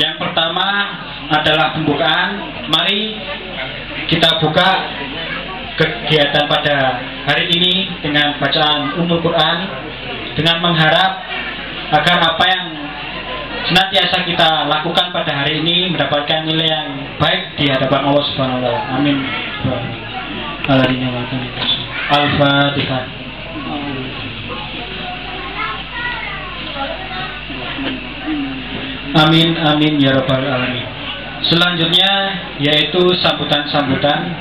Yang pertama adalah pembukaan. Mari kita buka kegiatan pada hari ini dengan bacaan Ummul Quran, dengan mengharap agar apa yang senantiasa kita lakukan pada hari ini mendapatkan nilai yang baik di hadapan Allah Subhanahu wa taala. Amin. Al-Fatihah. Amin amin ya rabbal alamin. Selanjutnya yaitu sambutan-sambutan.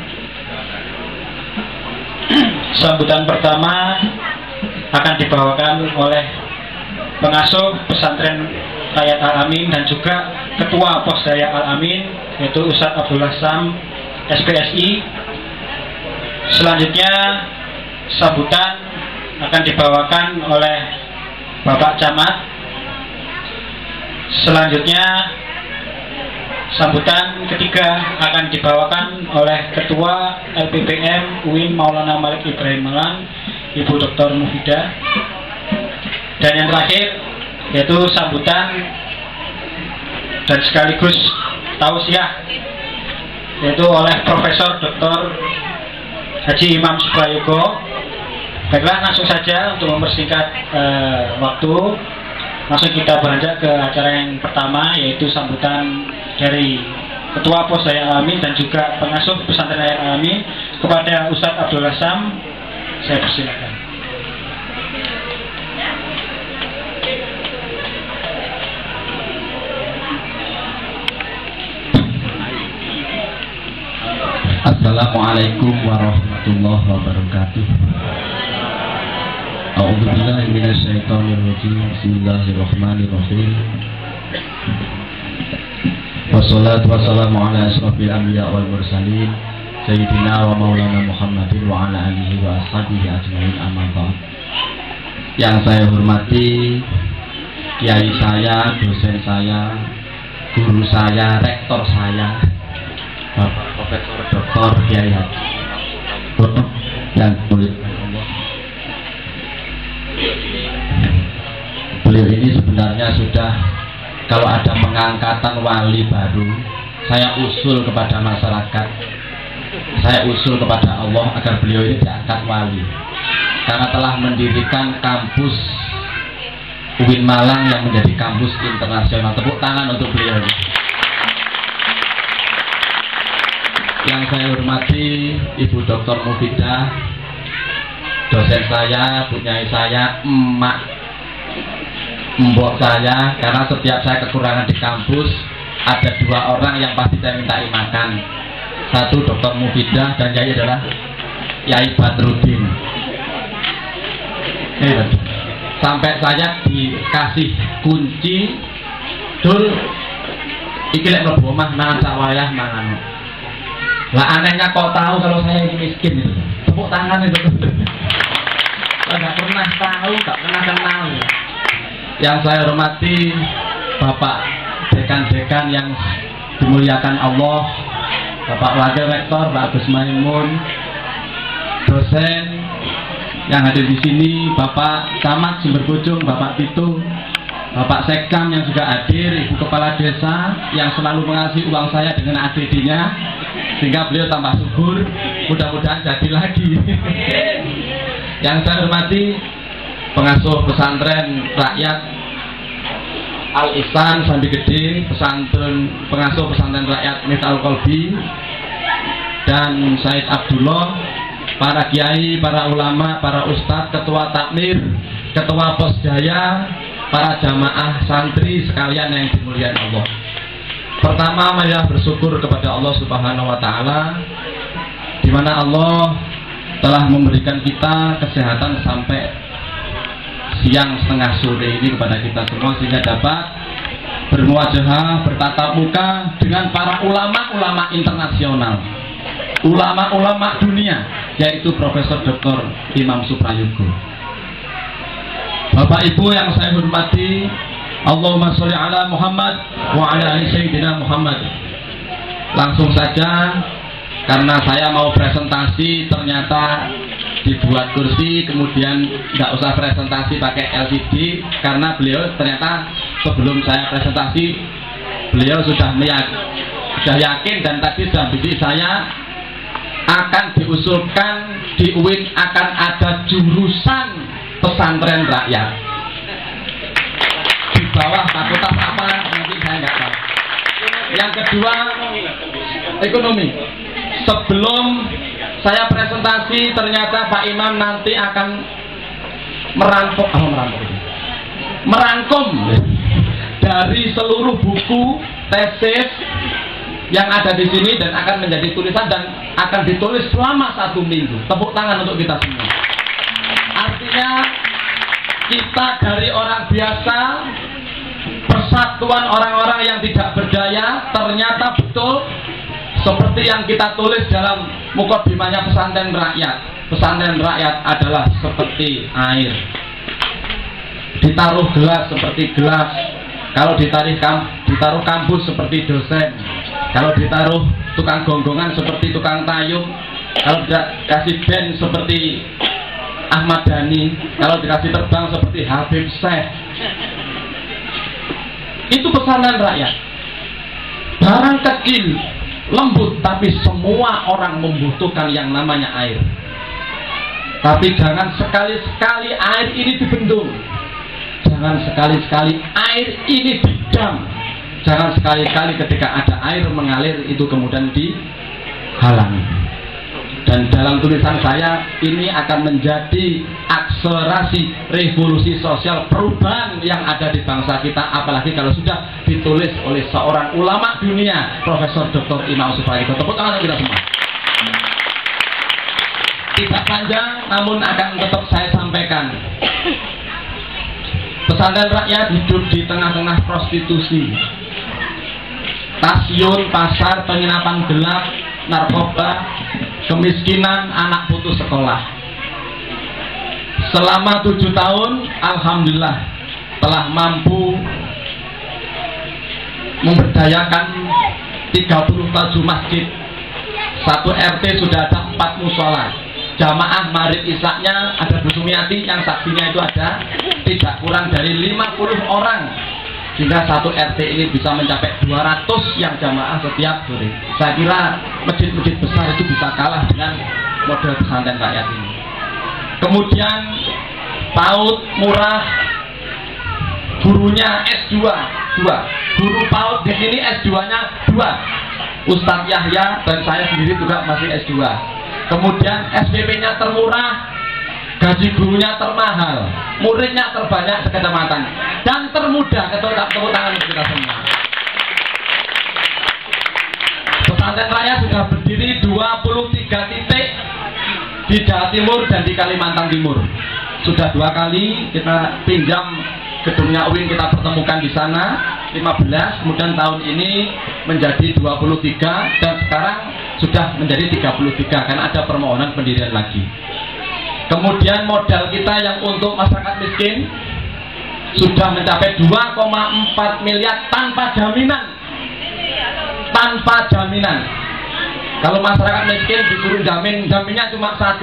Sambutan pertama akan dibawakan oleh pengasuh pesantren Rakyat Al-Amin dan juga ketua Posdaya Al-Amin, yaitu Ustadz Abdullah Sam SPSI. Selanjutnya sambutan akan dibawakan oleh Bapak Camat. Selanjutnya sambutan ketiga akan dibawakan oleh Ketua LPPM UIN Maulana Malik Ibrahim Malang, Ibu Dr. Mufidah. Dan yang terakhir yaitu sambutan dan sekaligus tausiah yaitu oleh Profesor Dr. Haji Imam Suprayogo. Baiklah, langsung saja untuk mempersingkat waktu, langsung kita beranjak ke acara yang pertama, yaitu sambutan dari Ketua Posdaya Al-Amin dan juga pengasuh pesantren Rakyat Al-Amin kepada Ustadz Abdullah Sam. Saya persilakan. Assalamualaikum warahmatullahi wabarakatuh. A'udzubillahi minasyaitonirrajim. Bismillahirrahmanirrahim. Wassalatu wassalamu ala asyrafil anbiya wal mursalin sayyidina wa maulana Muhammadin wa ala alihi wa ashabihi ajmain, amma ba'd. Yang saya hormati kiai saya, dosen saya, guru saya, rektor saya, Bapak Profesor Dr. Kiai Haji yang mulia Allah. Beliau ini sebenarnya sudah, kalau ada pengangkatan wali baru, saya usul kepada masyarakat, saya usul kepada Allah agar beliau ini diangkat wali, karena telah mendirikan kampus UIN Malang yang menjadi kampus internasional. Tepuk tangan untuk beliau ini. Yang saya hormati Ibu Dr. Mufidah, dosen saya, punyai saya, mbok saya, karena setiap saya kekurangan di kampus ada dua orang yang pasti saya minta makan. Satu Dr. Mufidah dan Yai adalah Yai Badrudin. Sampai saya dikasih kunci, dul iki lek mlebu omah mangan sak wayah mangan. Lah anehnya kok tahu kalau saya ini miskin itu. Tepuk tangan itu. Saya nggak pernah tahu, nggak pernah kenal. Yang saya hormati Bapak dekan-dekan yang dimuliakan Allah, Bapak Wakil Rektor, Pak Agus Maimun, dosen yang hadir di sini, Bapak Camat Sumber Bojong, Bapak Tito, Bapak Sekam yang juga hadir, Ibu Kepala Desa yang selalu mengasihi uang saya dengan ADD-nya, sehingga beliau tambah subur, mudah-mudahan jadi lagi. Yang saya hormati pengasuh pesantren Rakyat Al-Ihsan Sandi Gede, pengasuh pesantren Rakyat Miftahul Qalbi, dan Said Abdullah, para kiai, para ulama, para ustadz, ketua takmir, ketua posdaya, para jamaah santri sekalian yang dimuliakan Allah. Pertama, marilah bersyukur kepada Allah Subhanahu wa taala, di mana Allah telah memberikan kita kesehatan sampai siang setengah sore ini kepada kita semua, sehingga dapat bermuajahah, bertatap muka dengan para ulama-ulama internasional, ulama-ulama dunia, yaitu Profesor Dr. Imam Suprayogo. Bapak Ibu yang saya hormati, Allahumma sholli ala Muhammad wa ala ali sayyidina Muhammad. Langsung saja, karena saya mau presentasi ternyata dibuat kursi, kemudian nggak usah presentasi pakai LCD, karena beliau ternyata sebelum saya presentasi beliau sudah yakin dan tadi sudah bisik saya akan diusulkan di UIN akan ada jurusan pesantren rakyat di bawah fakultas apa nanti saya nggak tahu. Yang kedua ekonomi. Sebelum saya presentasi ternyata Pak Imam nanti akan merangkum dari seluruh buku tesis yang ada di sini dan akan menjadi tulisan dan akan ditulis selama 1 minggu. Tepuk tangan untuk kita semua. Artinya kita dari orang biasa, persatuan orang-orang yang tidak berdaya, ternyata betul seperti yang kita tulis dalam mukadimahnya pesantren rakyat. Pesantren rakyat adalah seperti air, ditaruh gelas seperti gelas. Kalau ditaruh kampus seperti dosen, kalau ditaruh tukang gonggongan seperti tukang tayung, kalau dikasih band seperti Ahmad Dhani, kalau dikasih terbang seperti Habib Syekh. Itu pesantren rakyat. Barang kecil, lembut, tapi semua orang membutuhkan yang namanya air. Tapi jangan sekali-sekali air ini dibendung. Jangan sekali-sekali air ini didam. Jangan sekali-kali ketika ada air mengalir itu kemudian dihalangi. Dan dalam tulisan saya ini akan menjadi akselerasi revolusi sosial perubahan yang ada di bangsa kita, apalagi kalau sudah ditulis oleh seorang ulama dunia, Profesor Dr. Imam Suprayitno. Tepuk tangan kita semua. Tidak panjang, namun akan tetap saya sampaikan. Pesantren rakyat hidup di tengah-tengah prostitusi, stasiun, pasar, penginapan gelap, narkoba, kemiskinan, anak putus sekolah. Selama 7 tahun, alhamdulillah telah mampu memberdayakan 37 masjid. 1 RT sudah ada 4 musola. Jamaah maghrib isaknya ada Bu Sumiati yang saksinya itu ada tidak kurang dari 50 orang, sehingga 1 RT ini bisa mencapai 200 yang jamaah setiap sore. Saya kira masjid-masjid besar itu bisa kalah dengan model pesantren rakyat ini. Kemudian PAUD murah, gurunya S2, 2 guru PAUD di sini S2-nya 2, Ustadz Yahya dan saya sendiri juga masih S2. Kemudian SPP-nya termurah, gaji gurunya termahal, muridnya terbanyak sekecamatan, dan termudah. Tepuk tangan kita semua. Pesantren rakyat sudah berdiri 23 titik di Jawa Timur dan di Kalimantan Timur. Sudah 2 kali kita pinjam gedungnya UIN, kita pertemukan di sana 15, kemudian tahun ini menjadi 23 dan sekarang sudah menjadi 33 karena ada permohonan pendirian lagi. Kemudian modal kita yang untuk masyarakat miskin sudah mencapai 2,4 miliar tanpa jaminan. Tanpa jaminan. Kalau masyarakat miskin disuruh jaminnya cuma 1,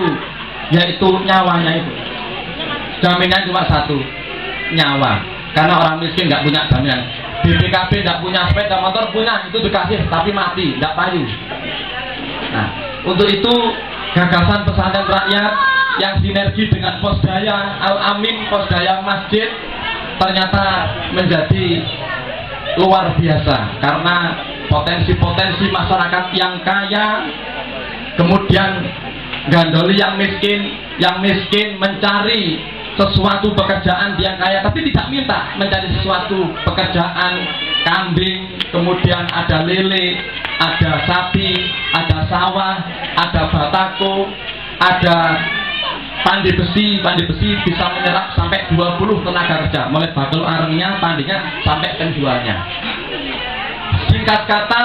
yaitu nyawanya itu. Jaminnya cuma 1, nyawa. Karena orang miskin nggak punya jaminan. BPKB nggak punya sepeda motor, punya itu dikasih tapi mati, nggak payu. Nah, untuk itu gagasan pesantren rakyat yang sinergi dengan Posdaya Al-Amin, Posdaya Masjid ternyata menjadi luar biasa karena potensi-potensi masyarakat yang kaya kemudian gandoli yang miskin mencari sesuatu pekerjaan yang kaya tapi tidak minta mencari sesuatu pekerjaan kambing, kemudian ada lele, ada sapi, ada sawah, ada batako, ada pandi besi bisa menyerap sampai 20 tenaga kerja, mulai bakul arengnya, pandinya sampai penjualnya. Singkat kata,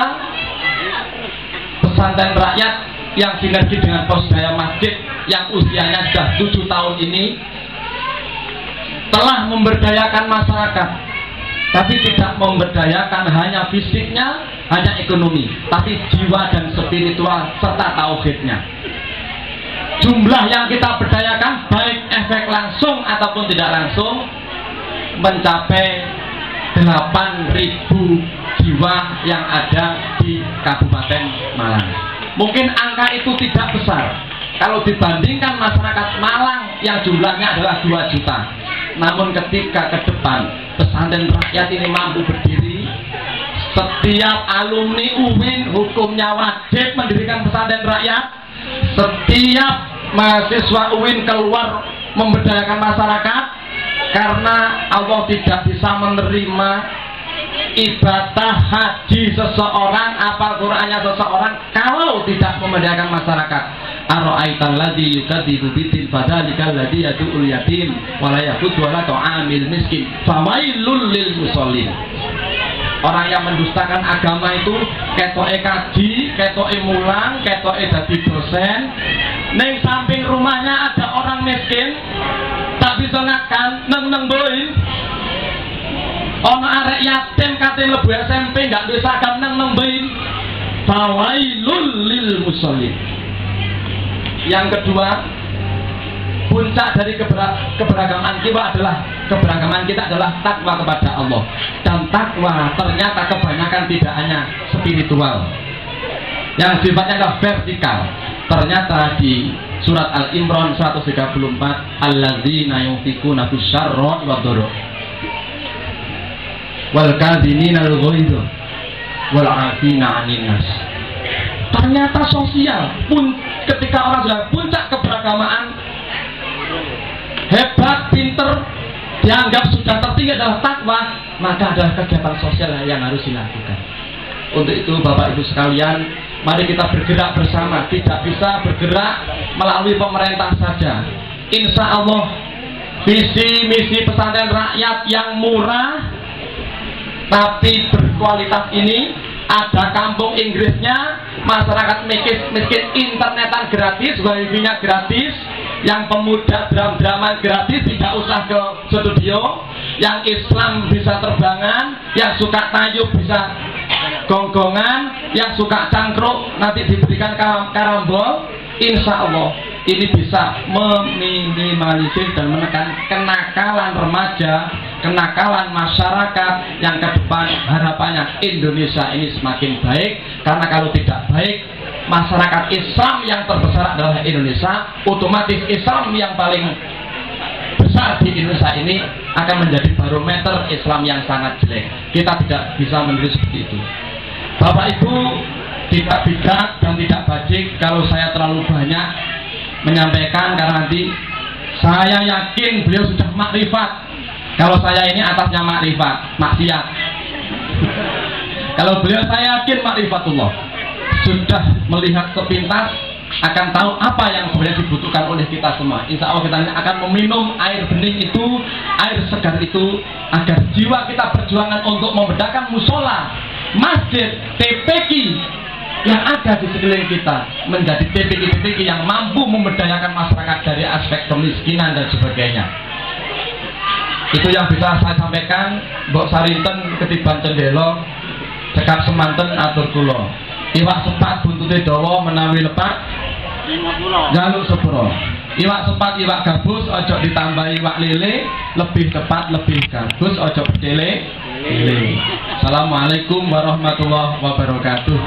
pesantren rakyat yang sinergi dengan Posdaya Masjid yang usianya sudah 7 tahun ini telah memberdayakan masyarakat, tapi tidak memberdayakan hanya fisiknya, hanya ekonomi, tapi jiwa dan spiritual serta tauhidnya. Jumlah yang kita berdayakan baik efek langsung ataupun tidak langsung mencapai jiwa yang ada di Kabupaten Malang. Mungkin angka itu tidak besar kalau dibandingkan masyarakat Malang yang jumlahnya adalah 2 juta. Namun ketika ke depan pesantren rakyat ini mampu berdiri, setiap alumni UIN hukumnya wajib mendirikan pesantren rakyat. Setiap mahasiswa UIN keluar memberdayakan masyarakat, karena Allah tidak bisa menerima ibadah haji seseorang, apal Qur'annya seseorang kalau tidak memberdayakan masyarakat. Ara'aital ladzi yukadzibu bidin fadzalikal ladzi yad'ul yatim wa la yahuddu 'ala ta'amil miskin fawailul lil musallin. Orang yang mendustakan agama itu ketoke kaji, ketoke mulang, ketoke dadi dosen, ning samping rumahnya ada orang miskin, tak bisa ngakan neng boy. Ono arek yatim kate mlebu SMP gak duwe seragam neng boy. Fawailul lil musallin. Yang kedua, puncak dari keberagaman kita adalah takwa kepada Allah. Dan takwa ternyata kebanyakan tidak hanya spiritual, yang sifatnya adalah vertikal. Ternyata di surat Al-Imran 134, alladzina yunfikuna fis syarra wa dharra wal kadhimina al-ghaidha wal 'afina 'anil nas. Ternyata sosial pun ketika orang sudah puncak keberagamaan, hebat, pinter, dianggap sudah tertinggi adalah takwa, maka adalah kegiatan sosial yang harus dilakukan. Untuk itu Bapak Ibu sekalian, mari kita bergerak bersama. Tidak bisa bergerak melalui pemerintah saja. Insya Allah visi misi pesantren rakyat yang murah tapi berkualitas ini, ada kampung Inggrisnya, masyarakat miskin internetan gratis, wifi-nya gratis, yang pemuda drama gratis, tidak usah ke studio, yang Islam bisa terbangan, yang suka tayub bisa gonggongan, yang suka cangkruk nanti diberikan karambol. Insya Allah ini bisa meminimalisir dan menekan kenakalan remaja, kenakalan masyarakat yang ke depan. Harapannya Indonesia ini semakin baik, karena kalau tidak baik, masyarakat Islam yang terbesar adalah Indonesia, otomatis Islam yang paling besar di Indonesia ini akan menjadi barometer Islam yang sangat jelek. Kita tidak bisa meniru seperti itu. Bapak Ibu, tidak bijak dan tidak bajik kalau saya terlalu banyak menyampaikan, karena nanti saya yakin beliau sudah makrifat. Kalau saya ini atasnya makrifat, maksiat. Kalau beliau saya yakin makrifatullah, sudah melihat sepintas, akan tahu apa yang sebenarnya dibutuhkan oleh kita semua. Insya Allah kita akan meminum air bening itu, air segar itu, agar jiwa kita perjuangan untuk membedakan musola, masjid, TPQ yang ada di sekeliling kita menjadi TPQ yang mampu memberdayakan masyarakat dari aspek kemiskinan dan sebagainya. Itu yang bisa saya sampaikan. Mbok Sarinten ketiban cendelo, cekap semanten atur kula. Iwak sepat buntute dawa menawi lepak jaluk sepuro. Iwak sepat iwak gabus ojo ditambah iwak lele, lebih cepat lebih gabus ojo bedele lele. Assalamualaikum warahmatullahi wabarakatuh.